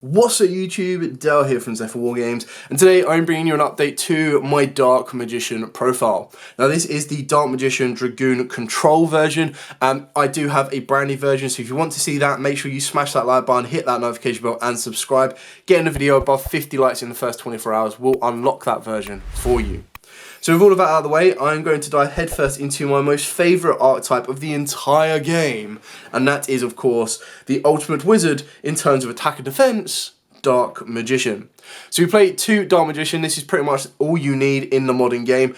What's up YouTube, Dale here from Zephyr Wargames, and today I'm bringing you an update to my Dark Magician profile. Now this is the Dark Magician Dragoon Control version. I do have a brand new version, so if you want to see that, make sure you smash that like button, hit that notification bell and subscribe. Getting the video above 50 likes in the first 24 hours will unlock that version for you. So with all of that out of the way, I'm going to dive headfirst into my most favourite archetype of the entire game, and that is, of course, the ultimate wizard in terms of attack and defence, Dark Magician. So we play two Dark Magician. This is pretty much all you need in the modern game.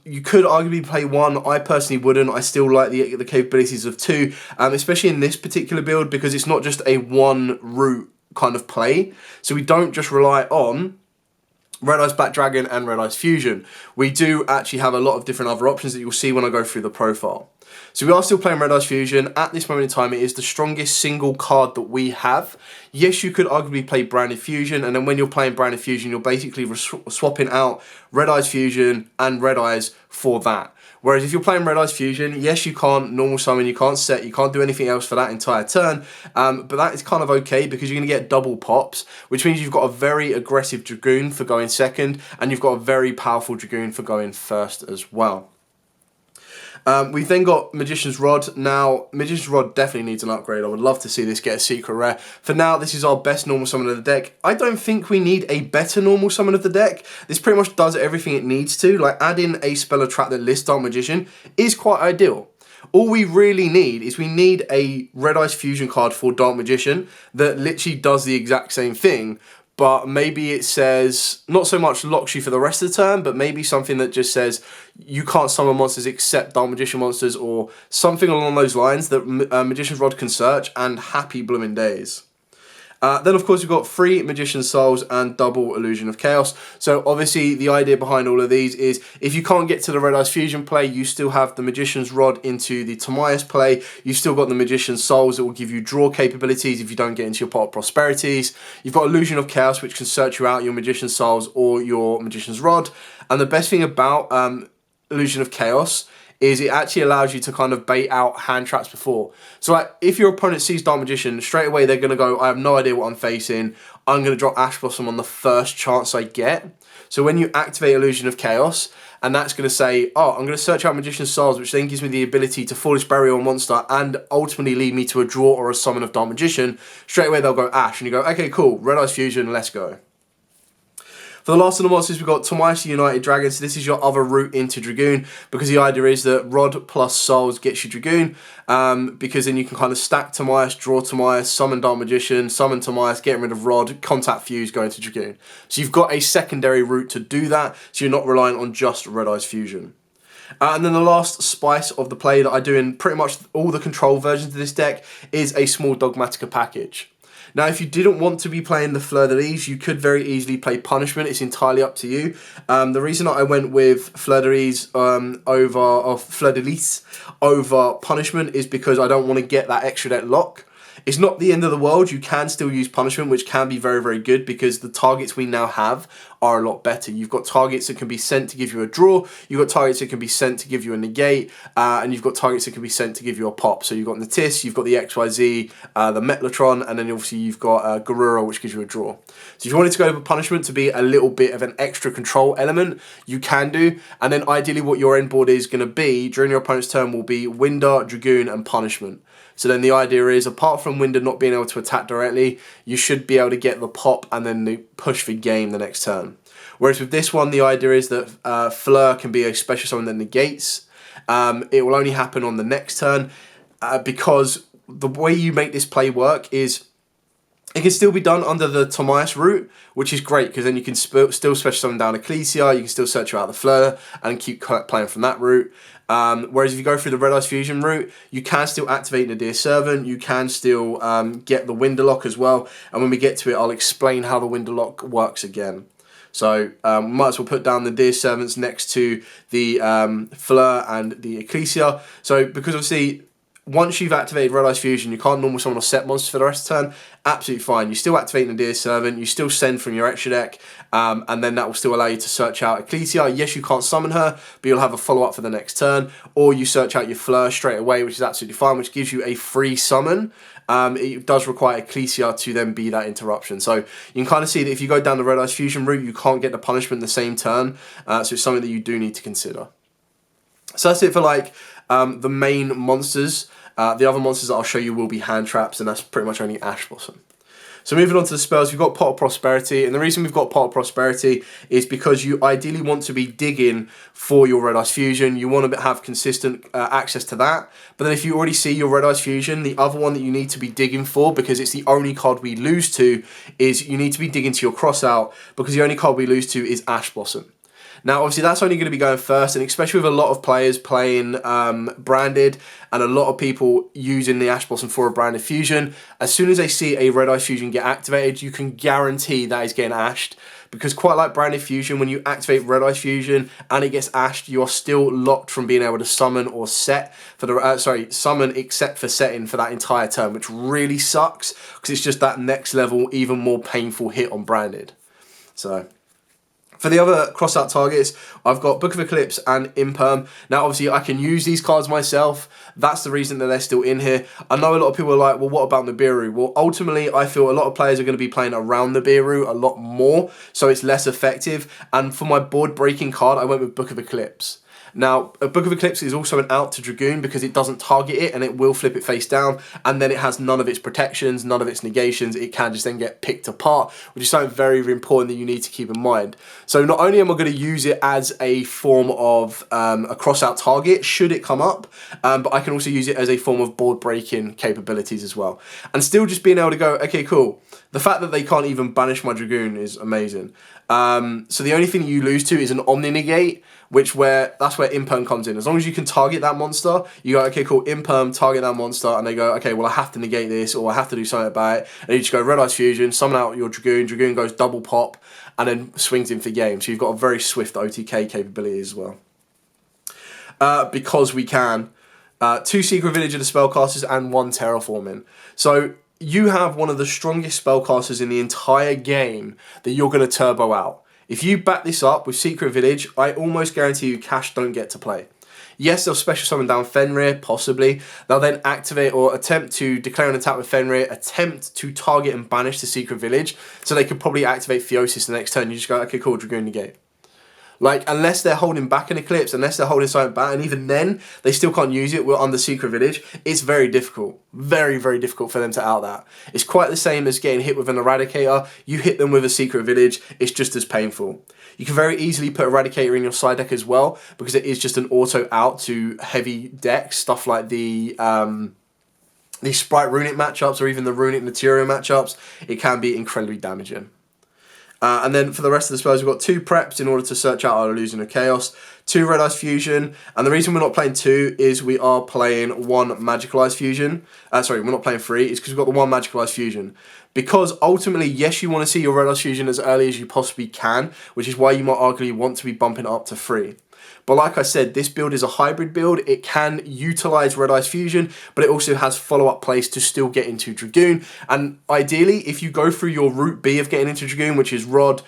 You could arguably play one. I personally wouldn't. I still like the capabilities of two, especially in this particular build, because it's not just a one route kind of play. So we don't just rely on Red Eyes Black Dragon and Red Eyes Fusion. We do actually have a lot of different other options that you'll see when I go through the profile. So we are still playing Red Eyes Fusion. At this moment in time, it is the strongest single card that we have. Yes, you could arguably play Branded Fusion, and then when you're playing Branded Fusion, you're basically swapping out Red Eyes Fusion and Red Eyes for that. Whereas if you're playing Red Eyes Fusion, yes, you can't normal summon, you can't set, you can't do anything else for that entire turn, but that is kind of okay because you're going to get double pops, which means you've got a very aggressive Dragoon for going second, and you've got a very powerful Dragoon for going first as well. We've then got Magician's Rod. Now, Magician's Rod definitely needs an upgrade. I would love to see this get a secret rare. For now, this is our best normal summon of the deck. I don't think we need a better normal summon of the deck. This pretty much does everything it needs to. Like, adding a spell or trap that lists Dark Magician is quite ideal. All we really need is we need a Red Eyes Fusion card for Dark Magician that literally does the exact same thing, but maybe it says, not so much locks you for the rest of the turn, but maybe something that just says you can't summon monsters except Dark Magician monsters, or something along those lines that Magician's Rod can search, and happy blooming days. Then, of course, we've got 3 Magician's Souls and double Illusion of Chaos. So, obviously, the idea behind all of these is if you can't get to the Red Eyes Fusion play, you still have the Magician's Rod into the Timaeus play. You've still got the Magician's Souls that will give you draw capabilities if you don't get into your pot of prosperities. You've got Illusion of Chaos, which can search you out your Magician's Souls or your Magician's Rod. And the best thing about Illusion of Chaos is it actually allows you to kind of bait out hand traps before. So like, if your opponent sees Dark Magician, straight away they're going to go, I have no idea what I'm facing, I'm going to drop Ash Blossom on the first chance I get. So when you activate Illusion of Chaos, and that's going to say, oh, I'm going to search out Magician's Souls, which then gives me the ability to Foolish Burial a monster and ultimately lead me to a draw or a summon of Dark Magician, straight away they'll go Ash, and you go, okay, cool, Red Eyes Fusion, let's go. For the last of the monsters, we've got Timaeus United Dragon. So this is your other route into Dragoon, because the idea is that Rod plus Souls gets you Dragoon, because then you can kind of stack Timaeus, draw Timaeus, summon Dark Magician, summon Timaeus, getting rid of Rod, contact Fuse, going to Dragoon. So you've got a secondary route to do that, so you're not relying on just Red Eyes Fusion. And then the last spice of the play that I do in pretty much all the control versions of this deck is a small Dogmatica package. Now, if you didn't want to be playing the Fleur de Lis, you could very easily play Punishment. It's entirely up to you. The reason that I went with Fleur de Lis over Punishment is because I don't want to get that extra deck lock. It's not the end of the world. You can still use Punishment, which can be very, very good because the targets we now have are a lot better. You've got targets that can be sent to give you a draw, you've got targets that can be sent to give you a negate, and you've got targets that can be sent to give you a pop. So you've got Natis, you've got the XYZ, the Metlatron, and then obviously you've got Garura, which gives you a draw. So if you wanted to go for Punishment to be a little bit of an extra control element, you can do. And then ideally what your end board is going to be during your opponent's turn will be Winder, Dragoon, and Punishment. So then the idea is, apart from Winder not being able to attack directly, you should be able to get the pop and then the push for game the next turn. Whereas with this one, the idea is that Fleur can be a special summon that negates. It will only happen on the next turn, because the way you make this play work is it can still be done under the Timaeus route, which is great because then you can still special summon down Ecclesia, you can still search out the Fleur and keep playing from that route. Whereas if you go through the Red Eyes Fusion route, you can still activate Nadir Servant, you can still get the Winderlock as well, and when we get to it, I'll explain how the Winderlock works again. So we might as well put down the Deer Servants next to the Fleur and the Ecclesia. So because obviously once you've activated Red Eyes Fusion, you can't normal summon or set monsters for the rest of the turn. Absolutely fine. You still activate Nadir's Servant, you still send from your extra deck, and then that will still allow you to search out Ecclesia. Yes, you can't summon her, but you'll have a follow-up for the next turn, or you search out your Fleur straight away, which is absolutely fine, which gives you a free summon. It does require Ecclesia to then be that interruption. So you can kind of see that if you go down the Red Eyes Fusion route, you can't get the punishment the same turn, so it's something that you do need to consider. So that's it for like the main monsters. The other monsters that I'll show you will be hand traps, and that's pretty much only Ash Blossom. So moving on to the spells, we've got Pot of Prosperity, and the reason we've got Pot of Prosperity is because you ideally want to be digging for your Red Eyes Fusion. You want to have consistent access to that, but then if you already see your Red Eyes Fusion, the other one that you need to be digging for, because it's the only card we lose to, is you need to be digging to your Crossout, because the only card we lose to is Ash Blossom. Now, obviously, that's only going to be going first, and especially with a lot of players playing branded and a lot of people using the Ash Blossom for a branded fusion, as soon as they see a Red Eyes Fusion get activated, you can guarantee that is getting ashed. Because quite like branded fusion, when you activate Red Eyes Fusion and it gets ashed, you are still locked from being able to summon or set for the summon except for setting for that entire turn, which really sucks because it's just that next level, even more painful hit on branded. So for the other crossout targets, I've got Book of Eclipse and Imperm. Now, obviously, I can use these cards myself. That's the reason that they're still in here. I know a lot of people are like, well, what about Nibiru? Well, ultimately, I feel a lot of players are going to be playing around Nibiru a lot more, so it's less effective. And for my board-breaking card, I went with Book of Eclipse. Now, a Book of Eclipse is also an out to Dragoon because it doesn't target it and it will flip it face down, and then it has none of its protections, none of its negations. It can just then get picked apart, which is something very, very important that you need to keep in mind. So not only am I going to use it as a form of a cross-out target, should it come up, but I can also use it as a form of board-breaking capabilities as well. And still just being able to go, okay, cool. The fact that they can't even banish my Dragoon is amazing. So the only thing you lose to is an Omni Negate, that's where Imperm comes in. As long as you can target that monster, you go, okay, cool, Imperm, target that monster, and they go, okay, well, I have to negate this, or I have to do something about it, and you just go Red Eyes Fusion, summon out your Dragoon, Dragoon goes double pop, and then swings in for game. So you've got a very swift OTK capability as well. Because we can, 2 Secret Village of the Spellcasters and 1 Terraforming. So you have one of the strongest spellcasters in the entire game that you're going to turbo out. If you back this up with Secret Village, I almost guarantee you Cash don't get to play. Yes, they'll special summon down Fenrir, possibly. They'll then activate or attempt to declare an attack with Fenrir, attempt to target and banish the Secret Village, so they could probably activate Theosis the next turn. You just go, okay, cool, Dragoon negate. Like, unless they're holding back an Eclipse, unless they're holding something back, and even then, they still can't use it. We're on the Secret Village. It's very difficult. Very, very difficult for them to out that. It's quite the same as getting hit with an Eradicator. You hit them with a Secret Village, it's just as painful. You can very easily put Eradicator in your side deck as well, because it is just an auto out to heavy decks, stuff like the Sprite Runic matchups, or even the Runic Materia matchups. It can be incredibly damaging. And then for the rest of the spells, we've got 2 preps in order to search out our Illusion of Chaos, 2 Red Eyes Fusion, and the reason we're not playing 2 is we are playing 1 Magical Eyes Fusion. We're not playing 3, it's because we've got the 1 Magical Eyes Fusion. Because ultimately, yes, you want to see your Red Eyes Fusion as early as you possibly can, which is why you might arguably want to be bumping it up to 3. But like I said, this build is a hybrid build. It can utilize Red Eyes Fusion, but it also has follow-up plays to still get into Dragoon. And ideally, if you go through your route B of getting into Dragoon, which is Rod,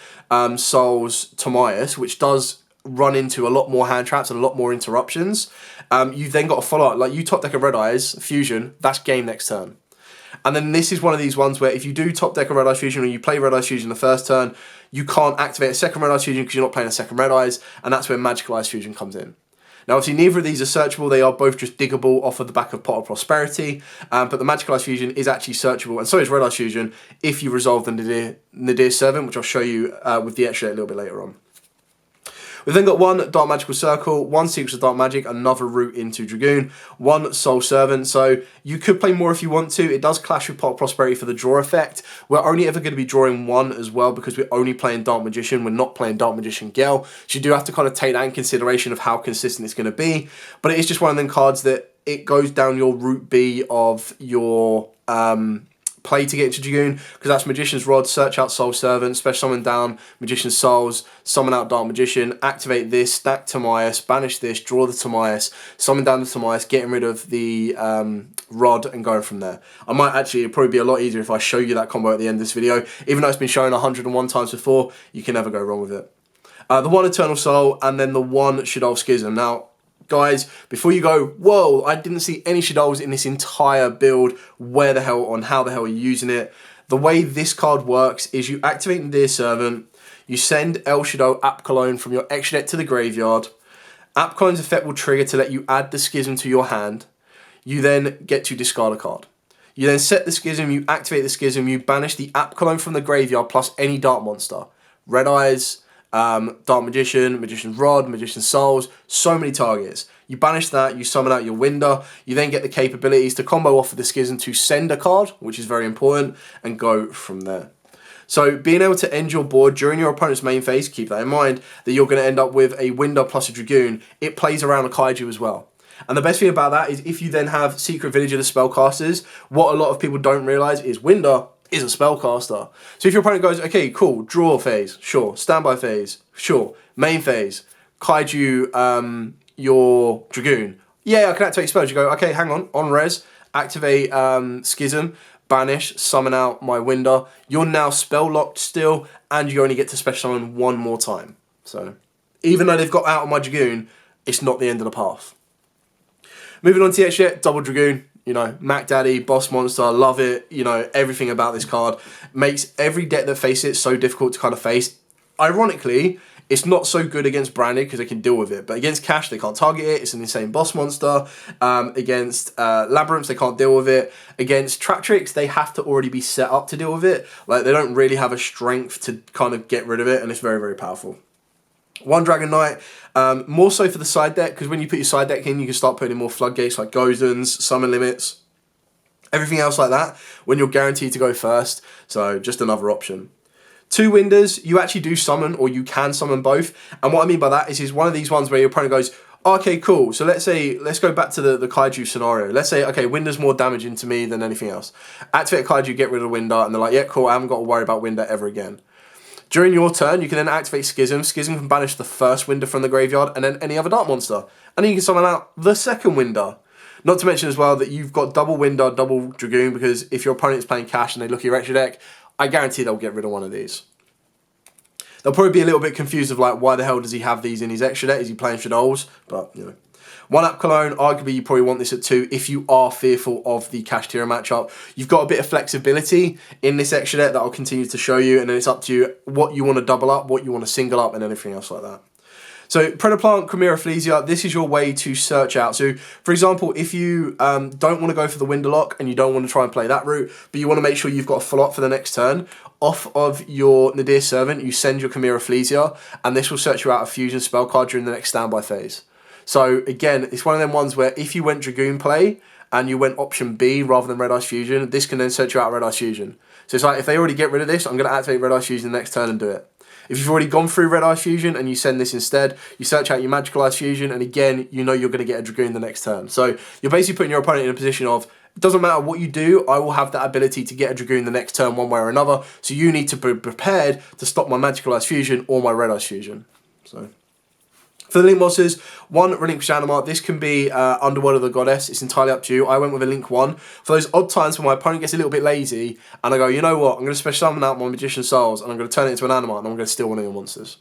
Souls, Timaeus, which does run into a lot more hand traps and a lot more interruptions, you've then got a follow-up. Like, you top deck a Red Eyes Fusion, that's game next turn. And then this is one of these ones where if you do top deck a Red Eyes Fusion or you play Red Eyes Fusion the first turn, you can't activate a second Red Eyes Fusion because you're not playing a second Red Eyes, and that's where Magical Eyes Fusion comes in. Now, obviously, neither of these are searchable. They are both just diggable off of the back of Pot of Prosperity, but the Magical Eyes Fusion is actually searchable, and so is Red Eyes Fusion if you resolve the Nadir Servant, which I'll show you with the extra a little bit later on. We've then got 1 Dark Magical Circle, 1 Secrets of Dark Magic, another route into Dragoon, 1 Soul Servant. So you could play more if you want to. It does clash with Pot of Prosperity for the draw effect. We're only ever going to be drawing 1 as well because we're only playing Dark Magician. We're not playing Dark Magician Gale. So you do have to kind of take that in consideration of how consistent it's going to be. But it is just one of them cards that it goes down your route B of your play to get into Dragoon, because that's Magician's Rod, search out Soul Servant, special summon down Magician's Souls, summon out Dark Magician, activate this, stack Timaeus, banish this, draw the Timaeus, summon down the Timaeus, getting rid of the Rod and going from there. I might actually, it'd probably be a lot easier if I show you that combo at the end of this video. Even though it's been shown 101 times before, you can never go wrong with it. The 1 Eternal Soul and then the 1 Shaddoll Schism. Now, guys, before you go, whoa, I didn't see any Shadolls in this entire build, where the hell, on how the hell are you using it? The way this card works is you activate Nadir Servant, you send El Shaddoll App Cologne from your extra deck to the graveyard. App Cologne's effect will trigger to let you add the Schism to your hand. You then get to discard a card. You then set the Schism, you activate the Schism, you banish the App Cologne from the graveyard plus any Dark monster. Red Eyes, Dark Magician, Magician's Rod, Magician's Souls, so many targets. You banish that, you summon out your Winder, you then get the capabilities to combo off of the Schism to send a card, which is very important, and go from there. So being able to end your board during your opponent's main phase, keep that in mind, that you're going to end up with a Winder plus a Dragoon, it plays around a Kaiju as well. And the best thing about that is if you then have Secret Village of the Spellcasters, what a lot of people don't realise is Winder is a spellcaster. So if your opponent goes, okay, cool, draw phase, sure, standby phase, sure, main phase, Kaiju your Dragoon, yeah, I can activate spells. You go, okay, hang on res, activate Schism, banish, summon out my Winder. You're now spell locked still, and you only get to special summon 1 more time. So even though they've got out of my Dragoon, it's not the end of the path. Moving on to the extra deck, double Dragoon. You know, Mac Daddy, Boss Monster, love it. You know, everything about this card makes every deck that faces it so difficult to kind of face. Ironically, it's not so good against Branded because they can deal with it. But against Cash, they can't target it. It's an insane Boss Monster. Against Labyrinths, they can't deal with it. Against Trap Tricks, they have to already be set up to deal with it. Like, they don't really have a strength to kind of get rid of it. And it's very, very powerful. 1 Dragon Knight, more so for the side deck, because when you put your side deck in, you can start putting in more floodgates like Gozens, summon limits, everything else like that, when you're guaranteed to go first. So just another option. 2 Winders, you actually do summon, or you can summon both. And what I mean by that is one of these ones where your opponent goes, okay, cool. So let's go back to the Kaiju scenario. Let's say, okay, Winder's more damaging to me than anything else. Activate Kaiju, get rid of Winder, and they're like, yeah, cool, I haven't got to worry about Winder ever again. During your turn, you can then activate Schism. Schism can banish the first Winder from the graveyard and then any other Dark monster. And then you can summon out the second Winder. Not to mention as well that you've got double Winder, double Dragoon, because if your opponent's playing Cash and they look at your extra deck, I guarantee they'll get rid of one of these. They'll probably be a little bit confused of like, why the hell does he have these in his extra deck? Is he playing Shadolls? But, you know. 1 App Cologne, arguably you probably want this at 2 if you are fearful of the Cash Tira matchup. You've got a bit of flexibility in this extra deck that I'll continue to show you, and then it's up to you what you want to double up, what you want to single up, and everything else like that. So Predaplant, Chimera Flesia, this is your way to search out. So for example, if you don't want to go for the Winderlock and you don't want to try and play that route, but you want to make sure you've got a follow-up for the next turn, off of your Nadir Servant, you send your Chimera Flesia, and this will search you out a fusion spell card during the next standby phase. So again, it's one of them ones where if you went Dragoon play and you went option B rather than Red Ice Fusion, this can then search you out Red Ice Fusion. So it's like, if they already get rid of this, I'm going to activate Red Ice Fusion the next turn and do it. If you've already gone through Red Ice Fusion and you send this instead, you search out your Magical Ice Fusion, and again, you know you're going to get a Dragoon the next turn. So you're basically putting your opponent in a position of, it doesn't matter what you do, I will have that ability to get a Dragoon the next turn one way or another, so you need to be prepared to stop my Magical Ice Fusion or my Red Ice Fusion. So for the Link monsters, 1 Relinquish Animal. This can be Underworld of the Goddess. It's entirely up to you. I went with a Link 1. For those odd times when my opponent gets a little bit lazy, and I go, you know what, I'm going to special summon out my Magician's Souls, and I'm going to turn it into an Animal, and I'm going to steal one of your monsters.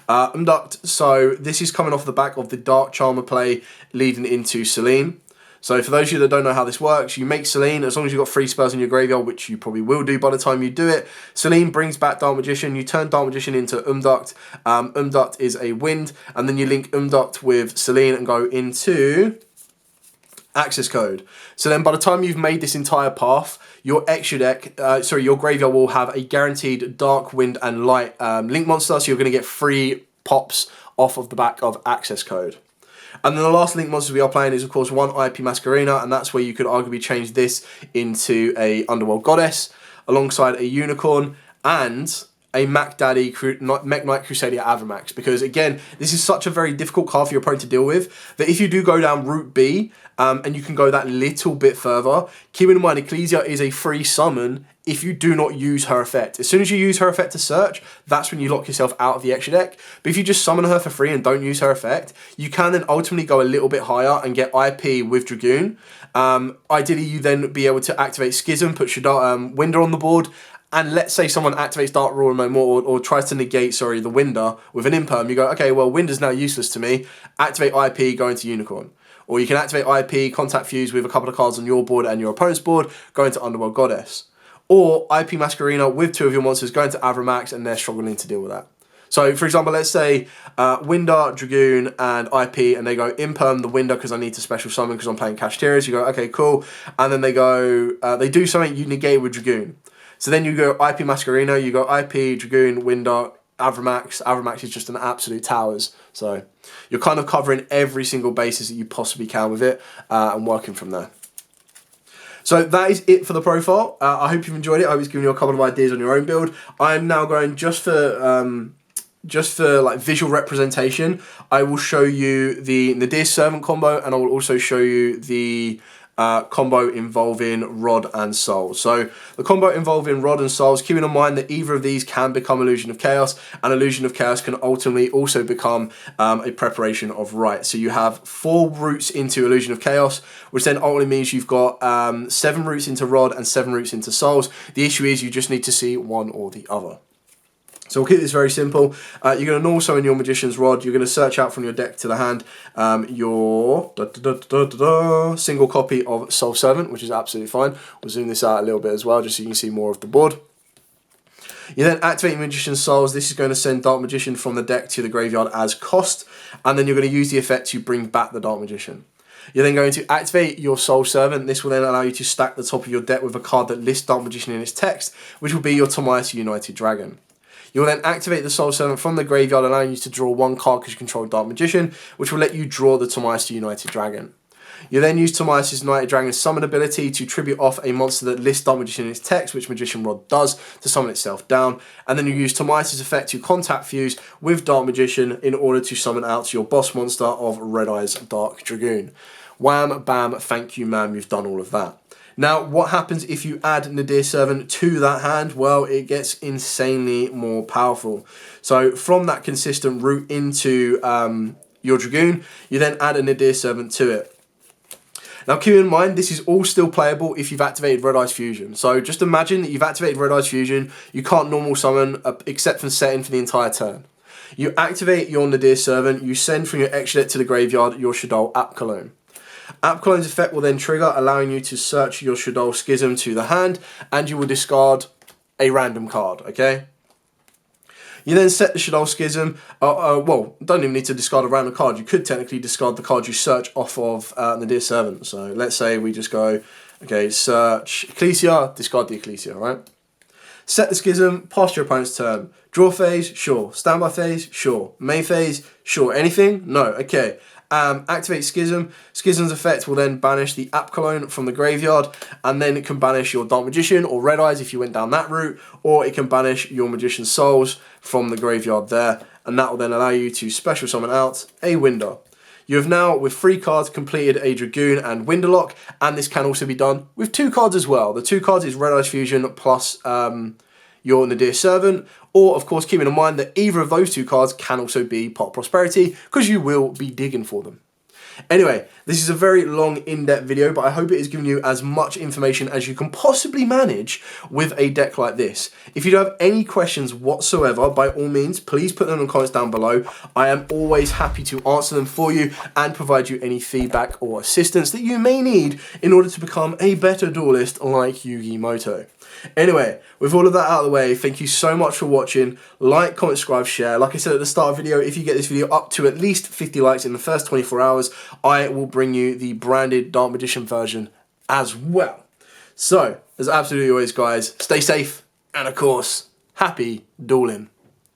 Umduct, so this is coming off the back of the Dark Charmer play leading into Selene. So for those of you that don't know how this works, you make Selene, as long as you've got 3 spells in your graveyard, which you probably will do by the time you do it. Selene brings back Dark Magician, you turn Dark Magician into Umduct. Umduct is a wind, and then you link Umduct with Selene and go into Access Code. So then by the time you've made this entire path, your extra deck, your graveyard will have a guaranteed Dark, Wind and Light Link monster, so you're going to get 3 pops off of the back of Access Code. And then the last Link monster we are playing is, of course, 1 IP Masquerena, and that's where you could arguably change this into a Underworld Goddess, alongside a Unicorn and a Mech Knight Crusadia Avramax, because again, this is such a very difficult card for your opponent to deal with, that if you do go down route B, and you can go that little bit further, keep in mind Ecclesia is a free summon if you do not use her effect. As soon as you use her effect to search, that's when you lock yourself out of the extra deck. But if you just summon her for free and don't use her effect, you can then ultimately go a little bit higher and get IP with Dragoon. Ideally, you then be able to activate Schism, put Winder on the board, and let's say someone activates Dark Roar no more, or tries to negate, the Winder with an Imperm. You go, okay, well, Winder's now useless to me. Activate IP, go into Unicorn. Or you can activate IP, contact Fuse with a couple of cards on your board and your opponent's board, go into Underworld Goddess. Or IP Masquerena with 2 of your monsters, go into Avramax, and they're struggling to deal with that. So, for example, let's say Winder, Dragoon, and IP, and they go Imperm the Winder because I need to special summon because I'm playing Cashteras. You go, okay, cool. And then they go, they do something you negate with Dragoon. So then you go IP Masquerena, you go IP, Dragoon, Winder, Avramax. Avramax is just an absolute towers. So you're kind of covering every single basis that you possibly can with it, and working from there. So that is it for the profile. I hope you've enjoyed it. I hope it's given you a couple of ideas on your own build. I'm now going just for like visual representation. I will show you the Nadir Servant combo, and I will also show you the combo involving Rod and Soul. So the combo involving Rod and Souls, keeping in mind that either of these can become Illusion of Chaos, and Illusion of Chaos can ultimately also become a preparation of Right. So you have 4 routes into Illusion of Chaos, which then ultimately means you've got 7 routes into Rod and 7 routes into Souls. The issue is you just need to see one or the other. So we'll keep this very simple. You're going to normal summon your Magician's Rod. You're going to search out from your deck to the hand your single copy of Soul Servant, which is absolutely fine. We'll zoom this out a little bit as well, just so you can see more of the board. You then activate Magician's Souls. This is going to send Dark Magician from the deck to the graveyard as cost, and then you're going to use the effect to bring back the Dark Magician. You're then going to activate your Soul Servant. This will then allow you to stack the top of your deck with a card that lists Dark Magician in its text, which will be your Tomias United Dragon. You'll then activate the Soul Servant from the graveyard, allowing you to draw 1 card because you control Dark Magician, which will let you draw the Tomias United Dragon. You then use Tomias United Dragon's summon ability to tribute off a monster that lists Dark Magician in its text, which Magician Rod does, to summon itself down. And then you use Tomias' effect to contact Fuse with Dark Magician in order to summon out your boss monster of Red Eyes Dark Dragoon. Wham, bam, thank you, ma'am, you've done all of that. Now, what happens if you add Nadir Servant to that hand? Well, it gets insanely more powerful. So from that consistent route into your Dragoon, you then add a Nadir Servant to it. Now, keep in mind, this is all still playable if you've activated Red Eyes Fusion. So just imagine that you've activated Red Eyes Fusion, you can't normal summon except for setting for the entire turn. You activate your Nadir Servant, you send from your extra deck to the graveyard your Shadow App Cologne. App Cologne's effect will then trigger, allowing you to search your Shadow Schism to the hand, and you will discard a random card, okay? You then set the Shadow Schism, well, don't even need to discard a random card. You could technically discard the card you search off of Nadir Servant. So let's say we just go, okay, search Ecclesia, discard the Ecclesia, right? Set the Schism, pass your opponent's turn. Draw phase, sure. Standby phase, sure. Main phase, sure. Anything? No, okay. Activate Schism. Schism's effect will then banish the App Cologne from the graveyard, and then it can banish your Dark Magician or Red Eyes if you went down that route, or it can banish your Magician's Souls from the graveyard there, and that will then allow you to special summon out a Winder. You have now, with 3 cards, completed a Dragoon and Winderlock, and this can also be done with 2 cards as well. The 2 cards is Red Eyes Fusion plus your Nadir Servant, or of course keeping in mind that either of those 2 cards can also be Pot Prosperity, because you will be digging for them. Anyway, this is a very long, in-depth video, but I hope it has given you as much information as you can possibly manage with a deck like this. If you do have any questions whatsoever, by all means, please put them in the comments down below. I am always happy to answer them for you and provide you any feedback or assistance that you may need in order to become a better duelist like Yugioh. Anyway, with all of that out of the way, thank you so much for watching. Like, comment, subscribe, share. Like I said at the start of the video, if you get this video up to at least 50 likes in the first 24 hours, I will bring you the branded Dark Magician version as well. So, as absolutely always, guys, stay safe, and of course, happy dueling.